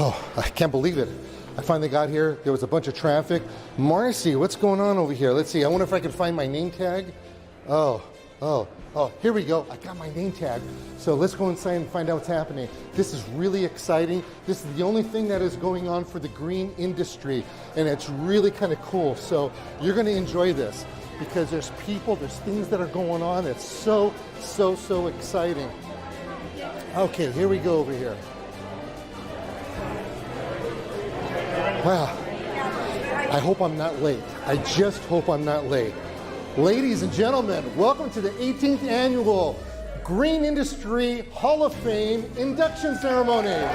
Oh, I can't believe it. I finally got here. There was a bunch of traffic. Marcy, what's going on over here? Let's see. I wonder if I can find my name tag. Oh, here we go. I got my name tag. So let's go inside and find out what's happening. This is really exciting. This is the only thing that is going on for the green industry, and it's really kind of cool. So you're going to enjoy this because there's people, there's things that are going on. It's so exciting. Okay, here we go over here. Wow. I hope I'm not late. I just hope I'm not late. Ladies and gentlemen, welcome to the 18th Annual Green Industry Hall of Fame induction ceremonies.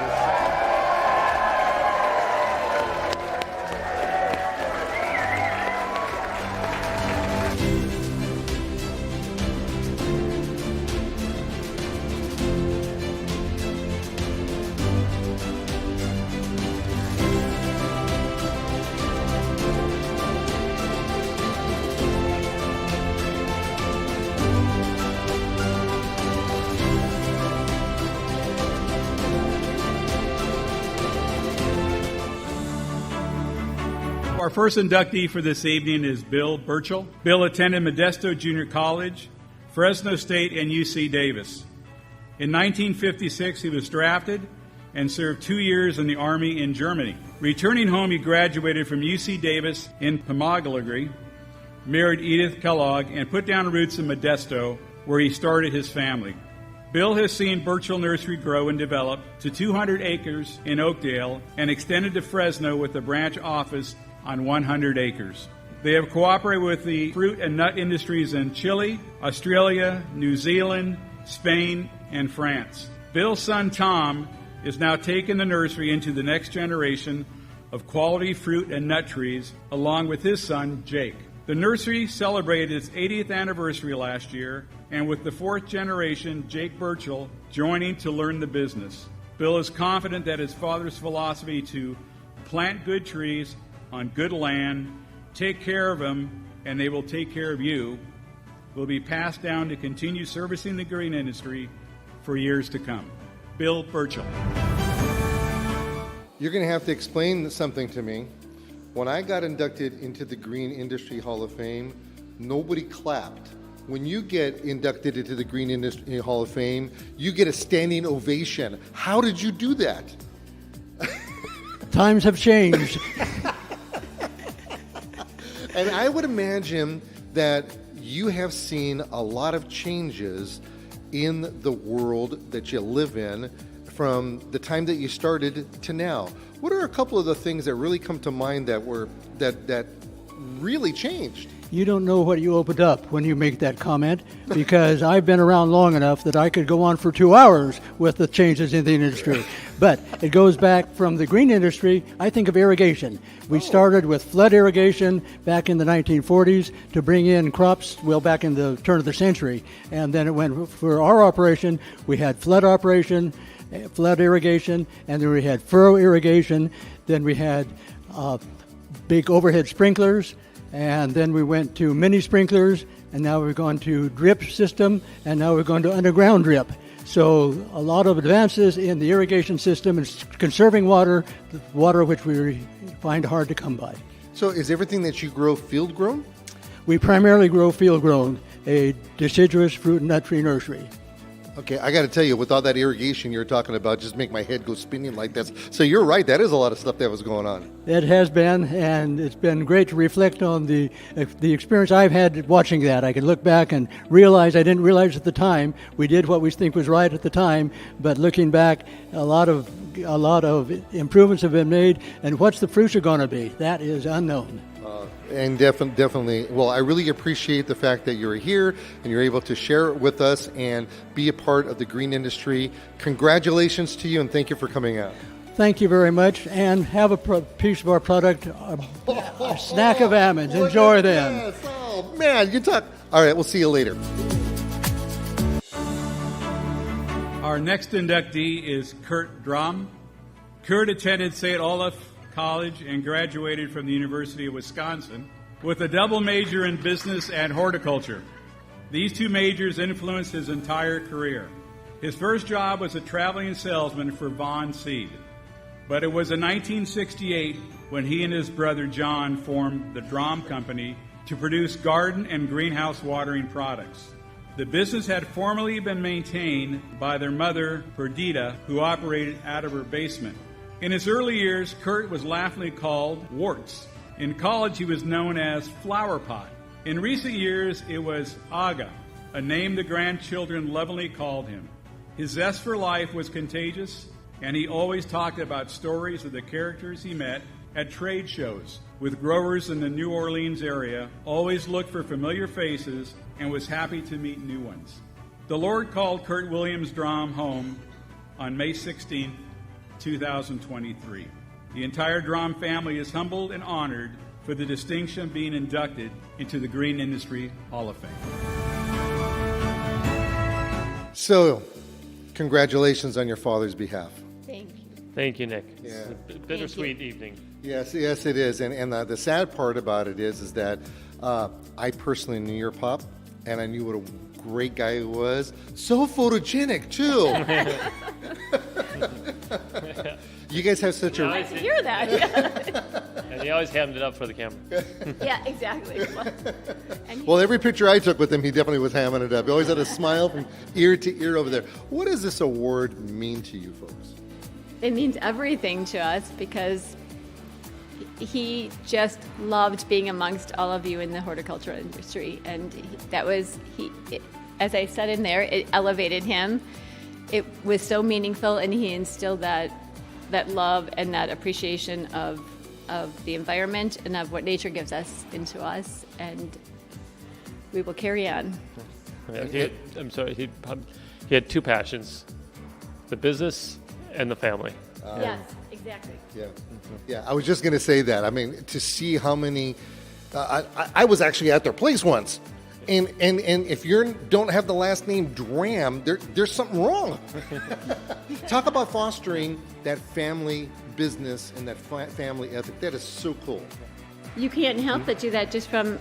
Our first inductee for this evening is Bill Burchel. Bill attended Modesto Junior College, Fresno State, and UC Davis. In 1956, he was drafted and served 2 years in the Army in Germany. Returning home, he graduated from UC Davis in pomology, married Edith Kellogg, and put down roots in Modesto, where he started his family. Bill has seen Burchel Nursery grow and develop to 200 acres in Oakdale and extended to Fresno with a branch office on 100 acres. They have cooperated with the fruit and nut industries in Chile, Australia, New Zealand, Spain, and France. Bill's son Tom is now taking the nursery into the next generation of quality fruit and nut trees, along with his son Jake. The nursery celebrated its 80th anniversary last year, and with the fourth generation, Jake Burchel, joining to learn the business. Bill is confident that his father's philosophy to plant good trees on good land, take care of them, and they will take care of you, will be passed down to continue servicing the green industry for years to come. Bill Burchel. You're going to have to explain something to me. When I got inducted into the Green Industry Hall of Fame, nobody clapped. When you get inducted into the Green Industry Hall of Fame, you get a standing ovation. How did you do that? Times have changed. And I would imagine that you have seen a lot of changes in the world that you live in from the time that you started to now. What are a couple of the things that really come to mind that really changed? You don't know what you opened up when you make that comment, because I've been around long enough that I could go on for 2 hours with the changes in the industry. But it goes back from the green industry. I think of irrigation. We started with flood irrigation back in the 1940s to bring in crops, back in the turn of the century. And then it went, for our operation, we had flood irrigation, and then we had furrow irrigation. Then we had big overhead sprinklers. And then we went to mini sprinklers, and now we've gone to drip system, and now we're going to underground drip. So a lot of advances in the irrigation system and conserving water which we find hard to come by. So is everything that you grow field grown? We primarily grow field grown, a deciduous fruit and nut tree nursery. Okay, I got to tell you, with all that irrigation you're talking about, just make my head go spinning like this. So you're right, that is a lot of stuff that was going on. It has been, and it's been great to reflect on the experience I've had watching that. I can look back and realize I didn't realize at the time. We did what we think was right at the time, but looking back, a lot of improvements have been made, and what's the future going to be? That is unknown. And definitely, well, I really appreciate the fact that you're here and you're able to share it with us and be a part of the green industry. Congratulations to you, and thank you for coming out. Thank you very much, and have a piece of our product, a snack of almonds. Enjoy them. Yes. Oh, man, you talk. All right, we'll see you later. Our next inductee is Kurt Drum. Kurt attended St. Olaf College and graduated from the University of Wisconsin with a double major in business and horticulture. These two majors influenced his entire career. His first job was a traveling salesman for Vaughn Seed. But it was in 1968 when he and his brother John formed the Drom Company to produce garden and greenhouse watering products. The business had formerly been maintained by their mother, Perdita, who operated out of her basement. In his early years, Kurt was laughingly called Warts. In college, he was known as Flower Pot. In recent years, it was Aga, a name the grandchildren lovingly called him. His zest for life was contagious, and he always talked about stories of the characters he met at trade shows with growers in the New Orleans area, always looked for familiar faces, and was happy to meet new ones. The Lord called Kurt Williams Drom home on May 16, 2023. The entire Drom family is humbled and honored for the distinction of being inducted into the Green Industry Hall of Fame. So, congratulations on your father's behalf. Thank you. Thank you, Nick. Yeah. It's a bittersweet evening. Yes, it is. And the sad part about it is that I personally knew your pop, and I knew what a great guy he was. So photogenic, too. You guys have such I like to hear that. And he always hammed it up for the camera. Yeah, exactly. Well, every picture I took with him, he definitely was hamming it up. He always had a smile from ear to ear over there. What does this award mean to you folks? It means everything to us because he just loved being amongst all of you in the horticultural industry. And as I said in there, it elevated him. It was so meaningful, and he instilled that love and that appreciation of the environment and of what nature gives us into us, and we will carry on. Yeah, he had two passions: the business and the family. Yes, exactly. Yeah. I was just going to say that. I mean, to see how many. I was actually at their place once. And if you don't have the last name Dram, there's something wrong. Talk about fostering that family business and that family ethic. That is so cool. You can't help but do that just from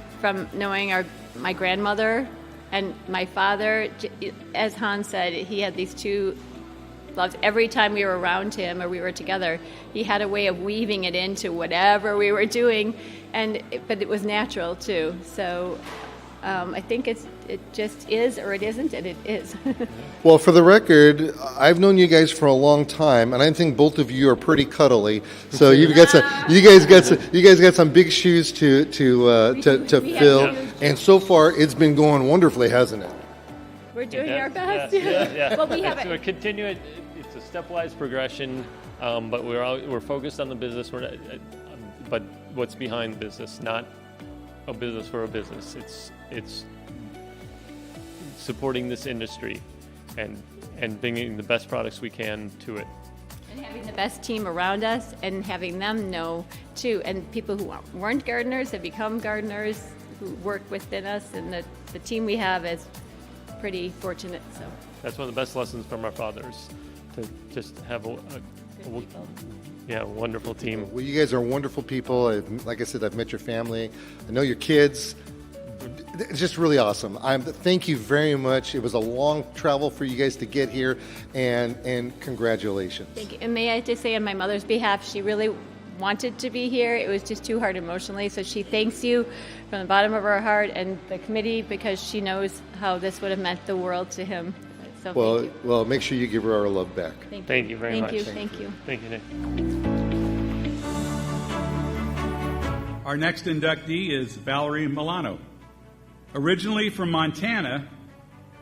knowing my grandmother and my father. As Hans said, he had these two loves. Every time we were around him or we were together, he had a way of weaving it into whatever we were doing, but it was natural too. So I think it just is, or it isn't, and it is. Well, for the record, I've known you guys for a long time, and I think both of you are pretty cuddly. So you guys got some big shoes to fill, and so far it's been going wonderfully, hasn't it? We're doing our best. Yeah. Well, we have So it's a stepwise progression, but we're focused on the business. But what's behind the business, not a business for a business. It's supporting this industry and bringing the best products we can to it. And having the best team around us and having them know too. And people who weren't gardeners have become gardeners who work within us, and the team we have is pretty fortunate. So That's one of the best lessons from our fathers, to just have a wonderful team. Well, you guys are wonderful people. Like I said, I've met your family. I know your kids. It's just really awesome. Thank you very much. It was a long travel for you guys to get here, and congratulations. thank you. And may I just say on my mother's behalf, she really wanted to be here. It was just too hard emotionally. So she thanks you from the bottom of her heart and the committee, because she knows how this would have meant the world to him. So thank you. Well, make sure you give her our love back. Thank you very much. Thank you. Thank you, Nick. Our next inductee is Valerie Milano. Originally from Montana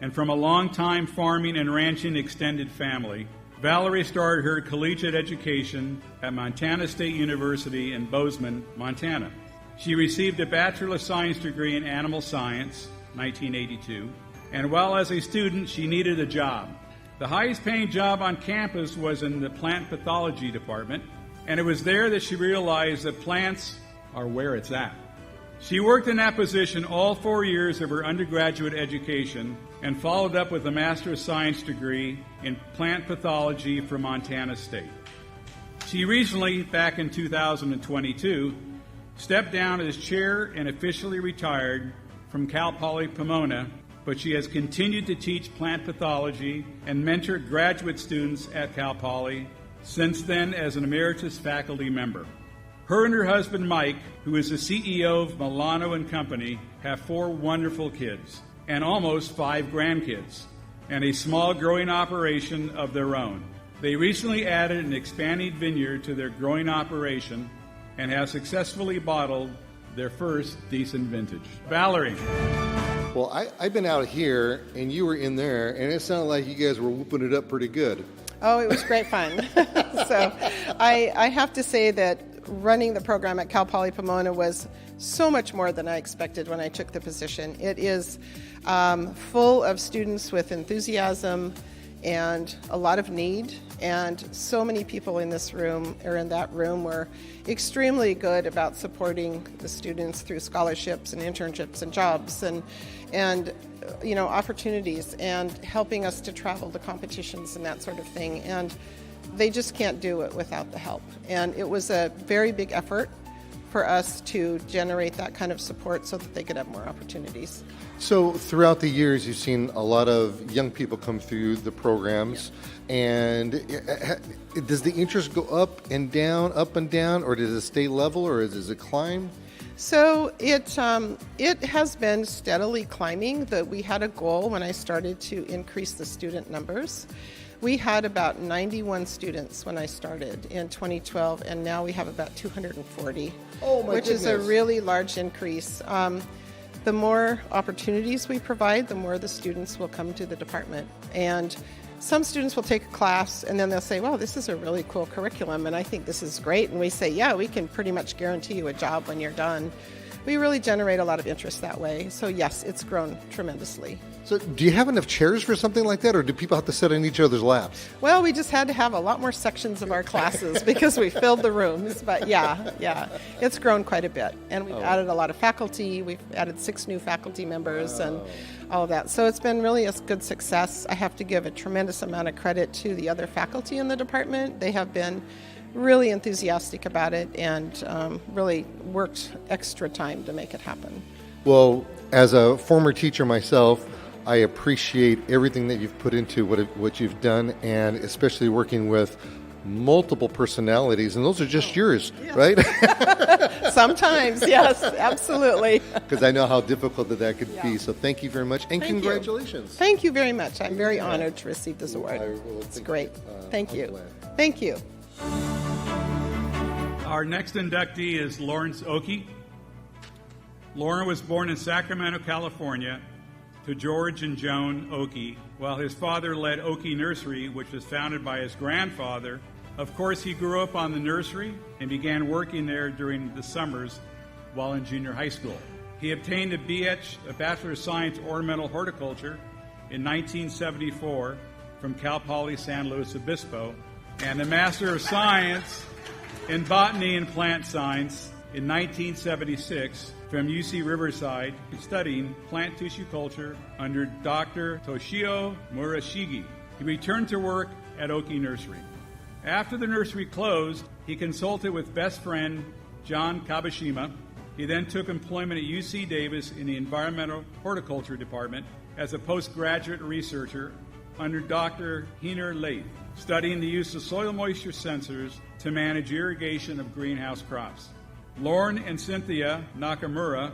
and from a long-time farming and ranching extended family, Valerie started her collegiate education at Montana State University in Bozeman, Montana. She received a Bachelor of Science degree in Animal Science, 1982, and while as a student, she needed a job. The highest paying job on campus was in the plant pathology department, and it was there that she realized that plants are where it's at. She worked in that position all 4 years of her undergraduate education and followed up with a Master of Science degree in plant pathology from Montana State. She recently, back in 2022, stepped down as chair and officially retired from Cal Poly Pomona, but she has continued to teach plant pathology and mentor graduate students at Cal Poly since then as an emeritus faculty member. Her and her husband, Mike, who is the CEO of Milano and Company, have 4 wonderful kids and almost 5 grandkids, and a small growing operation of their own. They recently added an expanding vineyard to their growing operation and have successfully bottled their first decent vintage. Valerie. Well, I've been out here, and you were in there, and it sounded like you guys were whooping it up pretty good. Oh, it was great fun. So I have to say that running the program at Cal Poly Pomona was so much more than I expected when I took the position. It is full of students with enthusiasm and a lot of need, and so many people in this room or in that room were extremely good about supporting the students through scholarships and internships and jobs and opportunities, and helping us to travel to competitions and that sort of thing. And they just can't do it without the help. And it was a very big effort for us to generate that kind of support so that they could have more opportunities. So throughout the years, you've seen a lot of young people come through the programs, and does the interest go up and down, or does it stay level, or does it climb? So it has been steadily climbing. We had a goal when I started to increase the student numbers. We had about 91 students when I started in 2012, and now we have about 240, which is a really large increase. The more opportunities we provide, the more the students will come to the department. And some students will take a class and then they'll say, wow, this is a really cool curriculum and I think this is great. And we say, yeah, we can pretty much guarantee you a job when you're done. We really generate a lot of interest that way. So yes, it's grown tremendously. So do you have enough chairs for something like that, or do people have to sit in each other's laps? Well, we just had to have a lot more sections of our classes because we filled the rooms. But yeah, it's grown quite a bit. And we've added a lot of faculty. We've added 6 new faculty members and all of that. So it's been really a good success. I have to give a tremendous amount of credit to the other faculty in the department. They have been really enthusiastic about it and really worked extra time to make it happen. Well, as a former teacher myself, I appreciate everything that you've put into what you've done, and especially working with multiple personalities, and those are just yours, right? Sometimes, yes, absolutely. Because I know how difficult that could be. So thank you very much, and congratulations. Thank you very much. I'm very honored to receive this award. It's great. Thank you. Thank you. Our next inductee is Lawrence Oakey. Lauren was born in Sacramento, California, to George and Joan Oakey, while his father led Oakey Nursery, which was founded by his grandfather. Of course, he grew up on the nursery and began working there during the summers while in junior high school. He obtained a Bachelor of Science Ornamental Horticulture in 1974 from Cal Poly San Luis Obispo, and a Master of Science in Botany and Plant Science in 1976 from UC Riverside, studying plant tissue culture under Dr. Toshio Murashige. He returned to work at Oakey Nursery. After the nursery closed, he consulted with best friend John Kabashima. He then took employment at UC Davis in the Environmental Horticulture Department as a postgraduate researcher under Dr. Heener Leith, studying the use of soil moisture sensors to manage irrigation of greenhouse crops. Lauren and Cynthia Nakamura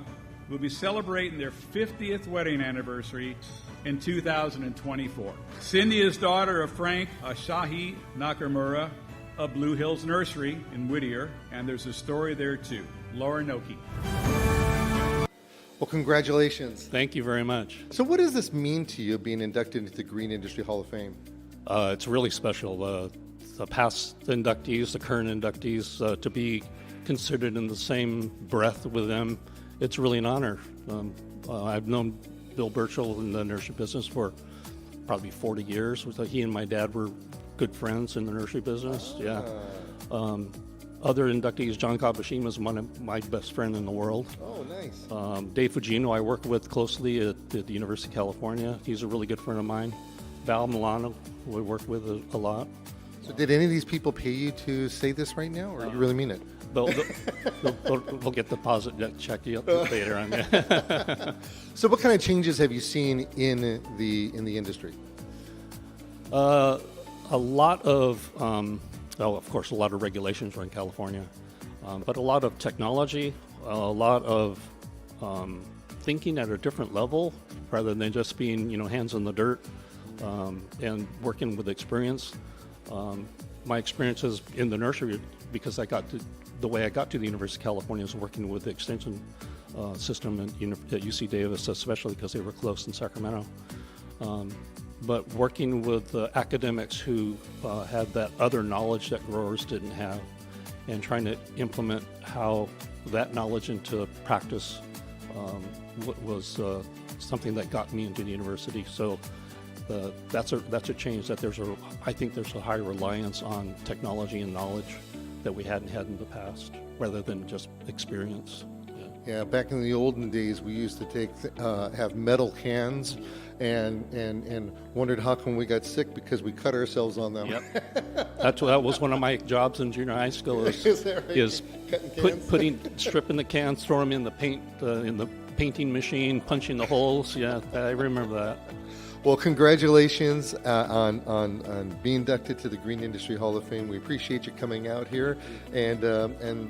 will be celebrating their 50th wedding anniversary in 2024. Cindy is daughter of Frank Ashahi Nakamura of Blue Hills Nursery in Whittier, and there's a story there too. Lauren Oakey. Well, congratulations. Thank you very much. So what does this mean to you, being inducted into the Green Industry Hall of Fame? It's really special. The past inductees, the current inductees, to be considered in the same breath with them, it's really an honor. I've known Bill Burchel in the nursery business for probably 40 years. He and my dad were good friends in the nursery business. Yeah. Other inductees, John Kabashima is one of my best friend in the world. Oh, nice. Dave Fugino, I work with closely at the University of California. He's a really good friend of mine. Val Milano, we work with a lot. So did any of these people pay you to say this right now, or you really mean it? They'll get the deposit check later on. So what kind of changes have you seen in the industry? A lot of well, of course, a lot of regulations are in California, but a lot of technology, a lot of thinking at a different level rather than just being, hands in the dirt and working with experience. My experiences in the nursery, because the way I got to the University of California is working with the extension system at UC Davis, especially because they were close in Sacramento. But working with academics who had that other knowledge that growers didn't have, and trying to implement how that knowledge into practice was something that got me into the university. So that's a change. That I think there's a high reliance on technology and knowledge that we hadn't had in the past, rather than just experience. Yeah, back in the olden days, we used to have metal cans, and wondered how come we got sick because we cut ourselves on them. Yep. That was one of my jobs in junior high school. Is that right? Is stripping the cans, throw them in the painting machine, punching the holes. Yeah, I remember that. Well, congratulations on being inducted to the Green Industry Hall of Fame. We appreciate you coming out here, and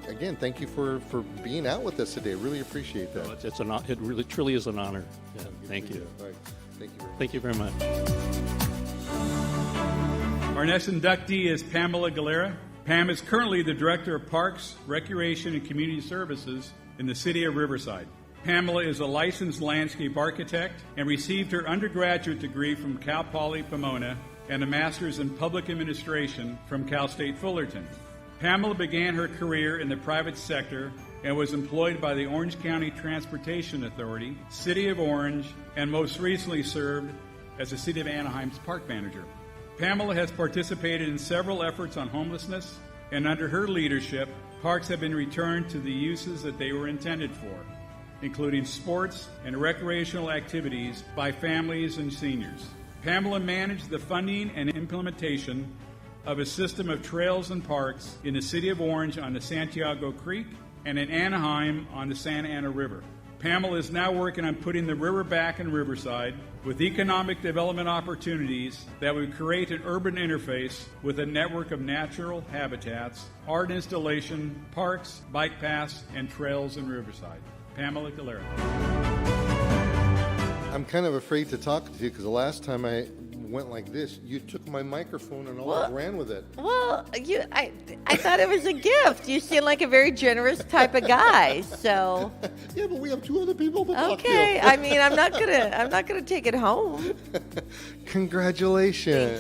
again, thank you for being out with us today. Really appreciate that. It really truly is an honor. Yeah, thank you. All right. Thank you very much. Our next inductee is Pamela Gerera. Pam is currently the Director of Parks, Recreation, and Community Services in the City of Riverside. Pamela is a licensed landscape architect and received her undergraduate degree from Cal Poly Pomona and a master's in public administration from Cal State Fullerton. Pamela began her career in the private sector and was employed by the Orange County Transportation Authority, City of Orange, and most recently served as the City of Anaheim's park manager. Pamela has participated in several efforts on homelessness, and under her leadership, parks have been returned to the uses that they were intended for, including sports and recreational activities by families and seniors. Pamela managed the funding and implementation of a system of trails and parks in the City of Orange on the Santiago Creek and in Anaheim on the Santa Ana River. Pamela is now working on putting the river back in Riverside with economic development opportunities that would create an urban interface with a network of natural habitats, art installation, parks, bike paths, and trails in Riverside. Pamela Gerera. I'm kind of afraid to talk to you because the last time I went like this, you took my microphone and ran with it. Well, I thought it was a gift. You seem like a very generous type of guy. So yeah, but we have two other people to talk to. Okay, I mean, I'm not gonna take it home. Congratulations.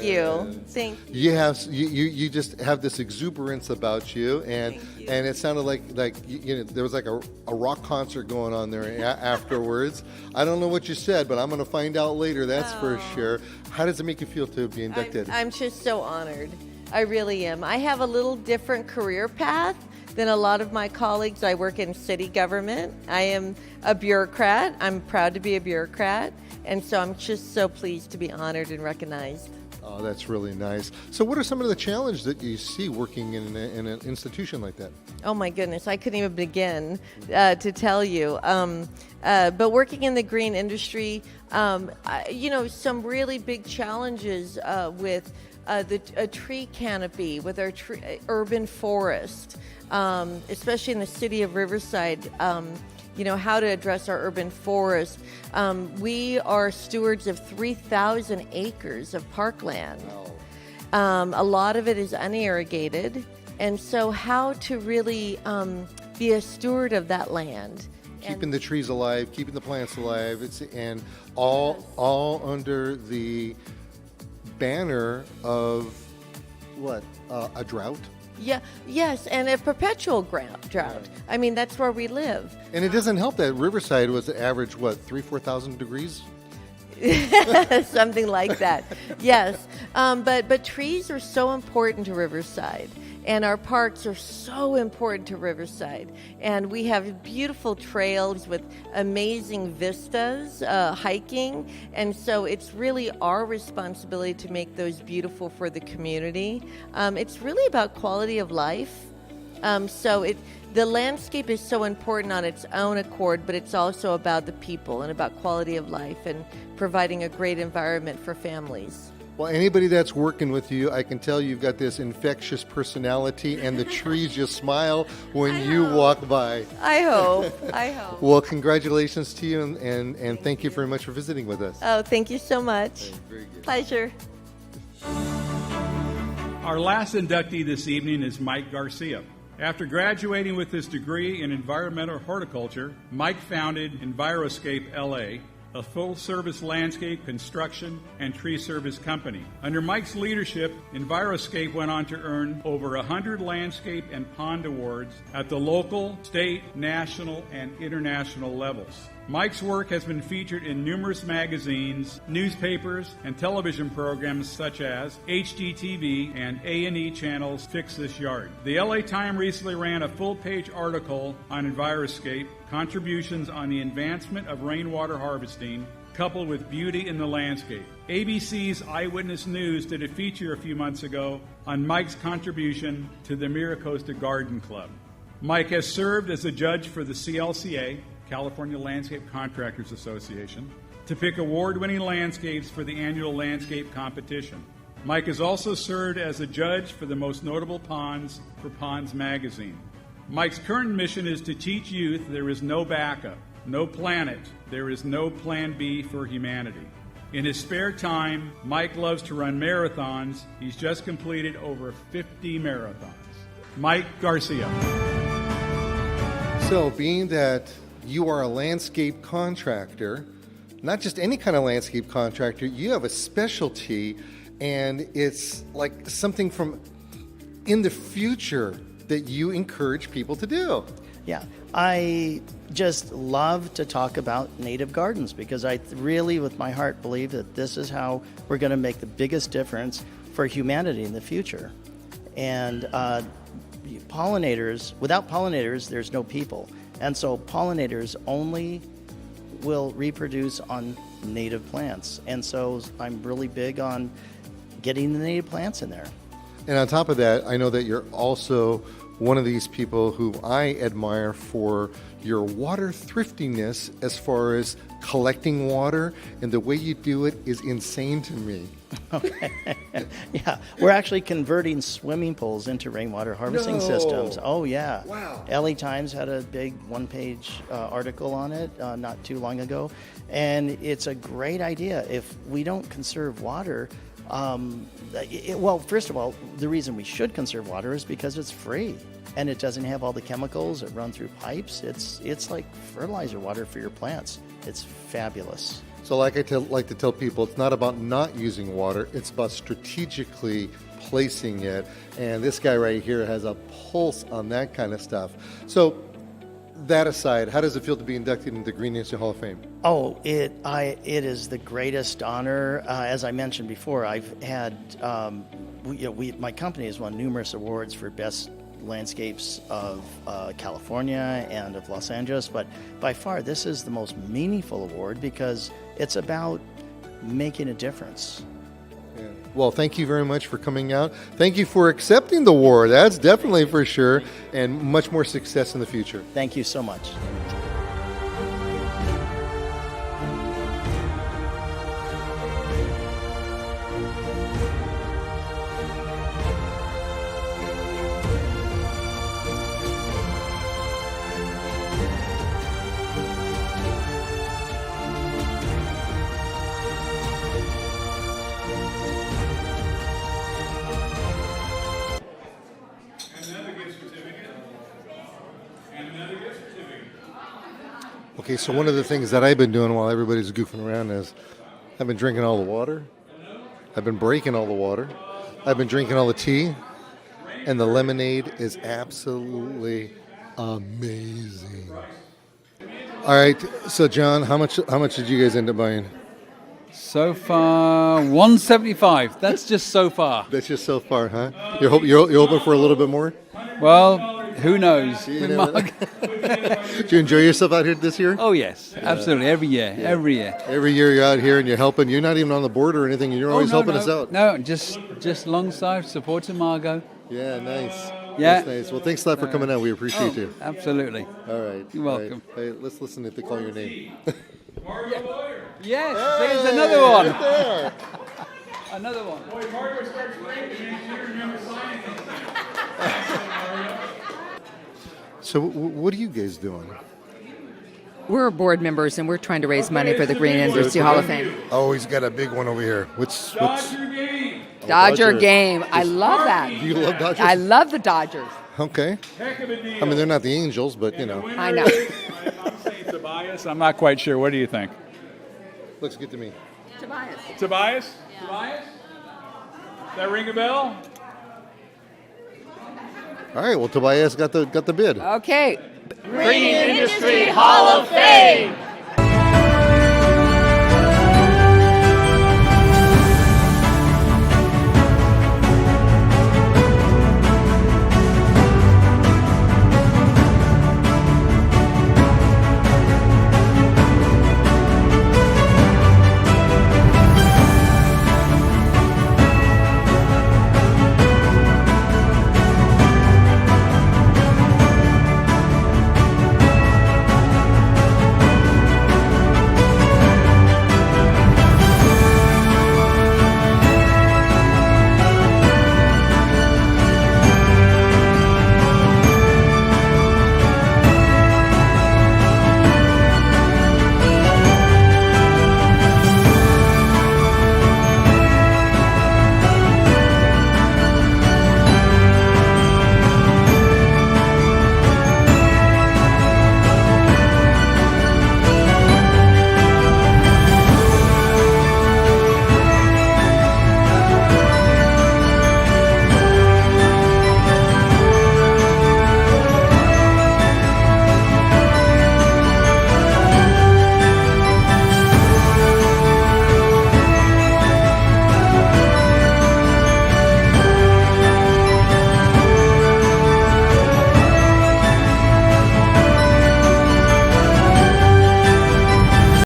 Thank you. You just have this exuberance about you, and it sounded like there was like a rock concert going on there afterwards. I don't know what you said, but I'm going to find out later. That's for sure. How does it make you feel to be inducted? I'm just so honored. I really am. I have a little different career path than a lot of my colleagues. I work in city government. I am a bureaucrat. I'm proud to be a bureaucrat. And so I'm just so pleased to be honored and recognized. Oh, that's really nice. So what are some of the challenges that you see working in an institution like that? Oh, my goodness. I couldn't even begin to tell you. But working in the green industry, some really big challenges with a tree canopy, with our urban forest, especially in the city of Riverside. How to address our urban forest. We are stewards of 3,000 acres of parkland. Wow. A lot of it is unirrigated. And so how to really be a steward of that land. Keeping the trees alive, keeping the plants alive, and all under the banner of what? A drought? Yeah, yes, and a perpetual drought. I mean, that's where we live. And it doesn't help that Riverside was average, 3,000-4,000 degrees? Something like that, yes. But trees are so important to Riverside. And our parks are so important to Riverside. And we have beautiful trails with amazing vistas, hiking. And so it's really our responsibility to make those beautiful for the community. It's really about quality of life. The landscape is so important on its own accord, but it's also about the people and about quality of life and providing a great environment for families. Well, anybody that's working with you, I can tell you've got this infectious personality, and the trees just smile when you walk by. I hope. Well, congratulations to you, and thank you very much for visiting with us. Oh, thank you so much. Very good. Pleasure. Our last inductee this evening is Mike Garcia. After graduating with his degree in environmental horticulture, Mike founded Enviroscape LA, a full-service landscape, construction, and tree service company. Under Mike's leadership, Enviroscape went on to earn over 100 landscape and pond awards at the local, state, national, and international levels. Mike's work has been featured in numerous magazines, newspapers, and television programs such as HGTV and A&E channels Fix This Yard. The LA Times recently ran a full-page article on Enviroscape, contributions on the advancement of rainwater harvesting, coupled with beauty in the landscape. ABC's Eyewitness News did a feature a few months ago on Mike's contribution to the Miracosta Garden Club. Mike has served as a judge for the CLCA, California Landscape Contractors Association, to pick award-winning landscapes for the annual landscape competition. Mike has also served as a judge for the most notable ponds for Ponds Magazine. Mike's current mission is to teach youth there is no backup, no planet, there is no plan B for humanity. In his spare time, Mike loves to run marathons. He's just completed over 50 marathons. Mike Garcia. So, being that you are a landscape contractor, not just any kind of landscape contractor, you have a specialty, and it's like something from in the future that you encourage people to do. Yeah, I just love to talk about native gardens because I really, with my heart, believe that this is how we're going to make the biggest difference for humanity in the future. And pollinators, without pollinators, there's no people. And so pollinators only will reproduce on native plants. And so I'm really big on getting the native plants in there. And on top of that, I know that you're also one of these people who I admire for your water thriftiness as far as collecting water, and the way you do it is insane to me. Okay. Yeah, we're actually converting swimming pools into rainwater harvesting systems. Oh, yeah. Wow. LA Times had a big one-page article on it not too long ago, and it's a great idea. If we don't conserve water, well, first of all, the reason we should conserve water is because it's free and it doesn't have all the chemicals that run through pipes. It's like fertilizer water for your plants. It's fabulous. So like I like to tell people, it's not about not using water, it's about strategically placing it. And this guy right here has a pulse on that kind of stuff. So that aside, how does it feel to be inducted into the Green Industry Hall of Fame? Oh, it is the greatest honor. As I mentioned before, I've had my company has won numerous awards for best landscapes of California and of Los Angeles, but by far this is the most meaningful award because it's about making a difference. Yeah. Well, thank you very much for coming out. Thank you for accepting the award. That's definitely for sure, and much more success in the future. Thank you so much. Okay, so one of the things that I've been doing while everybody's goofing around is I've been drinking all the water, I've been breaking all the water, I've been drinking all the tea, and the lemonade is absolutely amazing. All right, so John, how much did you guys end up buying? So far, $175. That's just so far. That's just so far, huh? You're hoping for a little bit more? Well, who knows? You never know. Did you enjoy yourself out here this year? Oh yes, absolutely. Every year. Every year you're out here and you're helping. You're not even on the board or anything. You're always helping us out. No, just alongside, supporting Margot. Yeah, nice. Yeah. That's nice. Well, thanks a lot for coming out. We appreciate you. Absolutely. All right. You're welcome. All right. Hey, let's listen if they call your name. Yes, there's another one. Right there. Another one. Boy, Mario starts great, and then you remember signing So what are you guys doing? We're board members, and we're trying to raise money for the Green Industry Hall of Fame. Oh, he's got a big one over here. What's Dodger game. Dodger game. I love that. you love Dodgers? I love the Dodgers. Okay. Heck of a deal. I mean, they're not the Angels, but you know, I know. I'm saying Tobias. I'm not quite sure. What do you think? looks good to me. Tobias. Tobias? Tobias? Does that ring a bell? All right. Well, Tobias got the bid. Okay. Green Industry Hall of Fame.